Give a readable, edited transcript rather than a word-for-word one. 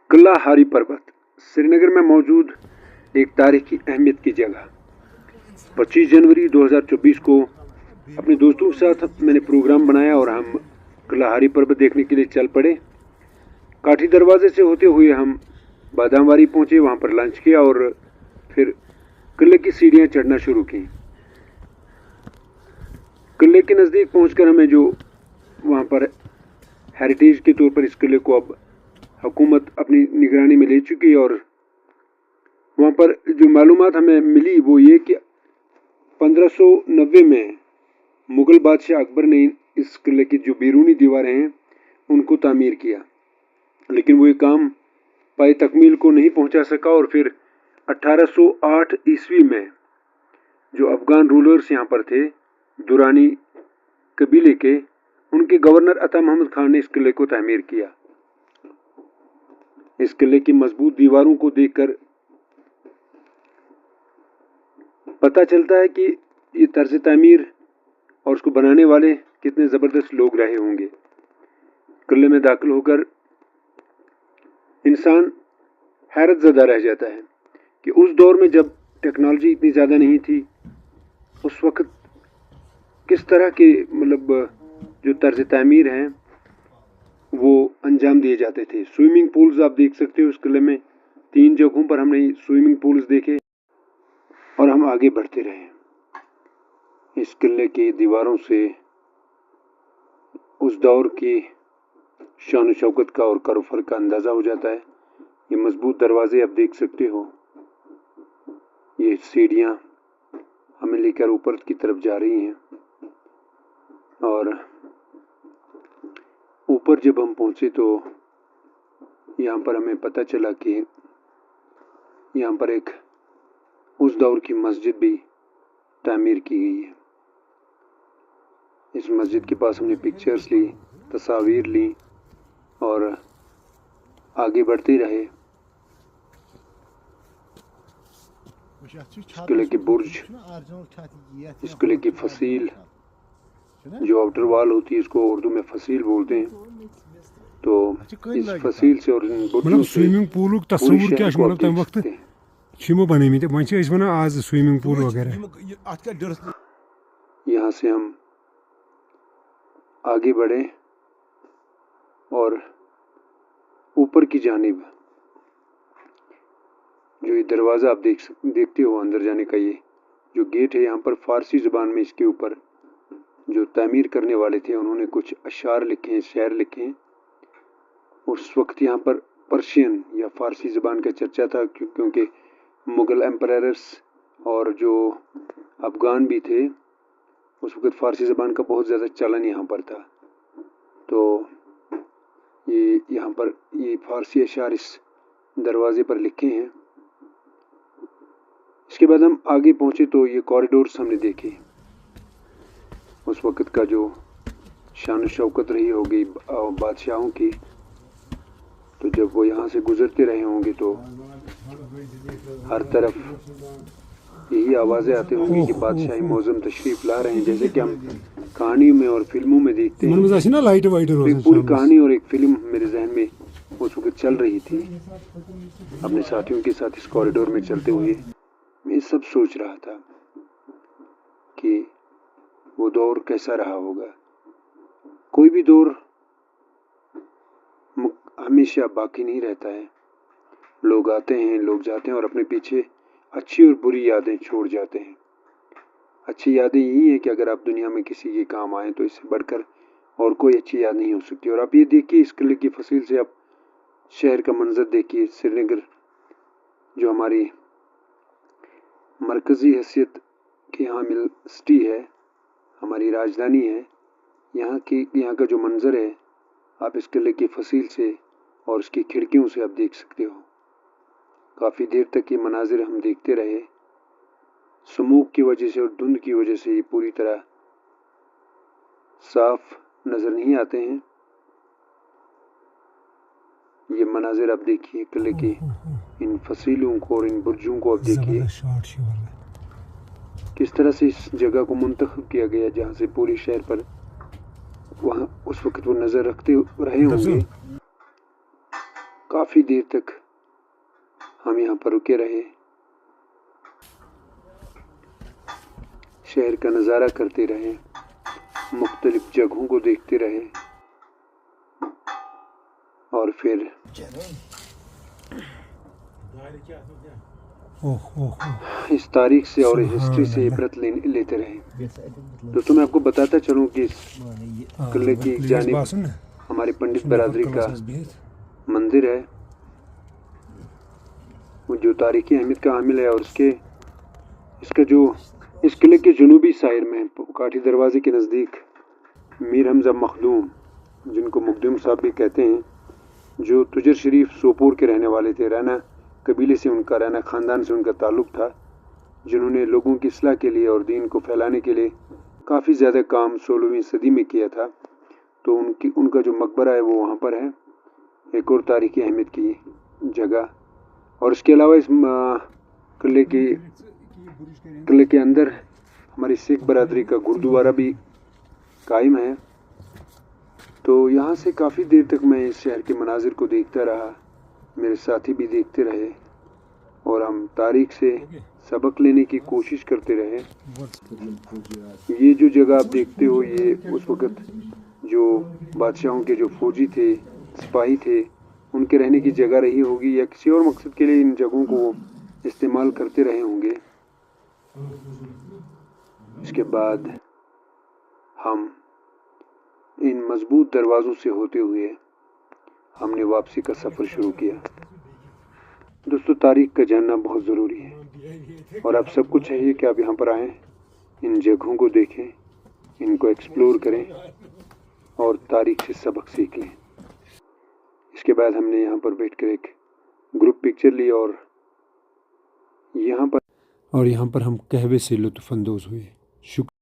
किला हारी पर्वत श्रीनगर में मौजूद एक तारीखी अहमियत की जगह। 25 जनवरी 2024 को अपने दोस्तों के साथ मैंने प्रोग्राम बनाया और हम किला हारी पर्वत देखने के लिए चल पड़े। काठी दरवाजे से होते हुए हम बादामवारी पहुंचे, वहां पर लंच किया और फिर किले की सीढ़ियां चढ़ना शुरू की। किले के नज़दीक पहुंचकर हमें जो वहां पर हेरिटेज के तौर पर इस किले को अब हुकूमत अपनी निगरानी में ले चुकी है, और वहाँ पर जो मालूमात हमें मिली वो ये कि 1590 में मुग़ल बादशाह अकबर ने इस किले की जो बैरूनी दीवारें हैं उनको तामीर किया, लेकिन वो ये काम पाए तकमील को नहीं पहुंचा सका। और फिर 1808 ईस्वी में जो अफगान रूलर्स यहाँ पर थे, दुरानी कबीले के, उनके गवर्नर अता मोहम्मद खान ने इस किले को तामीर किया। इस किले की मजबूत दीवारों को देखकर पता चलता है कि ये तर्ज तामीर और उसको बनाने वाले कितने ज़बरदस्त लोग रहे होंगे। किले में दाखिल होकर इंसान हैरत ज़दा रह जाता है कि उस दौर में जब टेक्नोलॉजी इतनी ज़्यादा नहीं थी, उस वक्त किस तरह के जो तर्ज तामीर हैं वो अंजाम दिए जाते थे। स्विमिंग पूल्स आप देख सकते हो इस किले में। 3 जगहों पर हमने स्विमिंग पूल्स देखे और हम आगे बढ़ते रहे। इस किले की दीवारों से उस दौर की शान शौकत का और करोफर का अंदाज़ा हो जाता है। ये मजबूत दरवाजे आप देख सकते हो, ये सीढ़ियाँ हमें लेकर ऊपर की तरफ जा रही हैं, और ऊपर जब हम पहुँचे तो यहाँ पर हमें पता चला कि यहाँ पर एक उस दौर की मस्जिद भी तामीर की गई है। इस मस्जिद के पास हमने पिक्चर्स ली, तस्वीर ली और आगे बढ़ते रहे। इस किले के बुर्ज, इस किले की फसील, जो आउटर वॉल होती है, इसको उर्दू में फसील बोलते हैं। तो इस फसील से और इन बुर्जों से स्विमिंग पूल तस्वीर क्या तम वक्त बने वन आज स्विमिंग पूल वगैरह। यहाँ से हम आगे बढ़े और ऊपर की जानिब जो ये दरवाज़ा आप देखते हो अंदर जाने का, ये जो गेट है, यहाँ पर फ़ारसी ज़ुबान में इसके ऊपर जो तामीर करने वाले थे उन्होंने कुछ अशार लिखे हैं, शेर लिखे हैं। उस वक्त यहाँ पर पर्शियन या फ़ारसी ज़ुबान का चर्चा था, क्योंकि मुग़ल एम्परर्स और जो अफ़गान भी थे उस वक्त फ़ारसी ज़ुबान का बहुत ज़्यादा चलन यहाँ पर था। तो ये यहाँ पर ये फ़ारसी अशार इस दरवाज़े पर लिखे हैं। इसके बाद हम आगे पहुँचे तो ये कॉरिडोर्स हमने देखे। उस वक़्त का जो शान शौकत रही होगी बादशाहों की, तो जब वो यहाँ से गुज़रते रहे होंगे तो हर तरफ यही आवाज़ें आती होंगी कि बादशाही मौज़म तशरीफ़ ला रहे हैं, जैसे कि हम कहानियों में और फिल्मों में देखते हैं। एक पूरी कहानी और एक फ़िल्म मेरे जहन में उस वक्त चल रही थी। अपने साथियों के साथ इस कॉरिडोर में चलते हुए मैं सब सोच रहा था कि वो दौर कैसा रहा होगा। कोई भी दौर हमेशा बाकी नहीं रहता है। लोग आते हैं, लोग जाते हैं और अपने पीछे अच्छी और बुरी यादें छोड़ जाते हैं। अच्छी यादें यही है कि अगर आप दुनिया में किसी के काम आए तो इससे बढ़कर और कोई अच्छी याद नहीं हो सकती। और आप ये देखिए, इस किले की फसील से आप शहर का मंजर देखिए। श्रीनगर जो हमारी मरकज़ी हैसियत की हामिल सिटी है, हमारी राजधानी है, यहाँ का जो मंज़र है आप इस किले की फसील से और उसकी खिड़कियों से आप देख सकते हो। काफ़ी देर तक ये मनाजिर हम देखते रहे। स्मोक की वजह से और धुंध की वजह से ये पूरी तरह साफ नज़र नहीं आते हैं। ये मनाजिर आप देखिए किले के, इन फसीलों को और इन बुर्जों को आप देखिए, किस तरह से इस जगह को मुंतखब किया गया जहाँ से पूरे शहर पर वहाँ उस वक्त वो नज़र रखते रहे होंगे। काफ़ी देर तक हम यहाँ पर रुके रहे, शहर का नज़ारा करते रहे, मुख्तलिफ जगहों को देखते रहे और फिर इस तारीख से और हिस्ट्री से इबरत लेते रहे। दोस्तों मैं आपको बताता चलूँ कि इस किले की जानिब हमारे पंडित बरादरी का मंदिर है, वो जो तारीखी अहमियत का हामिल है, और इसका जो इस किले के जुनूबी साइड में काठी दरवाजे के नज़दीक मीर हमजा मखदूम, जिनको मखदूम साहब भी कहते हैं, जो तुजर शरीफ सोपोर के रहने वाले थे, रैना कबीले से उनका, रैना ख़ानदान से उनका ताल्लुक़ था, जिन्होंने लोगों की इस्लाह के लिए और दीन को फैलाने के लिए काफ़ी ज़्यादा काम 16वीं सदी में किया था। तो उनका जो मकबरा है वो वहाँ पर है, एक और तारीख़ी अहमियत की जगह। और इसके अलावा इस किले के अंदर हमारी सिख बरादरी का गुरुद्वारा भी कायम है। तो यहाँ से काफ़ी देर तक मैं इस शहर के मनाजिर को देखता रहा, मेरे साथी भी देखते रहे और हम तारीख से सबक लेने की कोशिश करते रहे। ये जो जगह आप देखते हो, ये उस वक़्त जो बादशाहों के जो फौजी थे, सिपाही थे, उनके रहने की जगह रही होगी, या किसी और मकसद के लिए इन जगहों को इस्तेमाल करते रहे होंगे। इसके बाद हम इन मजबूत दरवाज़ों से होते हुए हमने वापसी का सफ़र शुरू किया। दोस्तों तारीख का जानना बहुत ज़रूरी है और आप सबको चाहिए कि आप यहाँ पर आएँ, इन जगहों को देखें, इनको एक्सप्लोर करें और तारीख से सबक सीख लें। इसके बाद हमने यहाँ पर बैठकर एक ग्रुप पिक्चर ली और यहाँ पर हम कहवे से लुत्फ़ अंदोज़ हुए। शुक्रिया।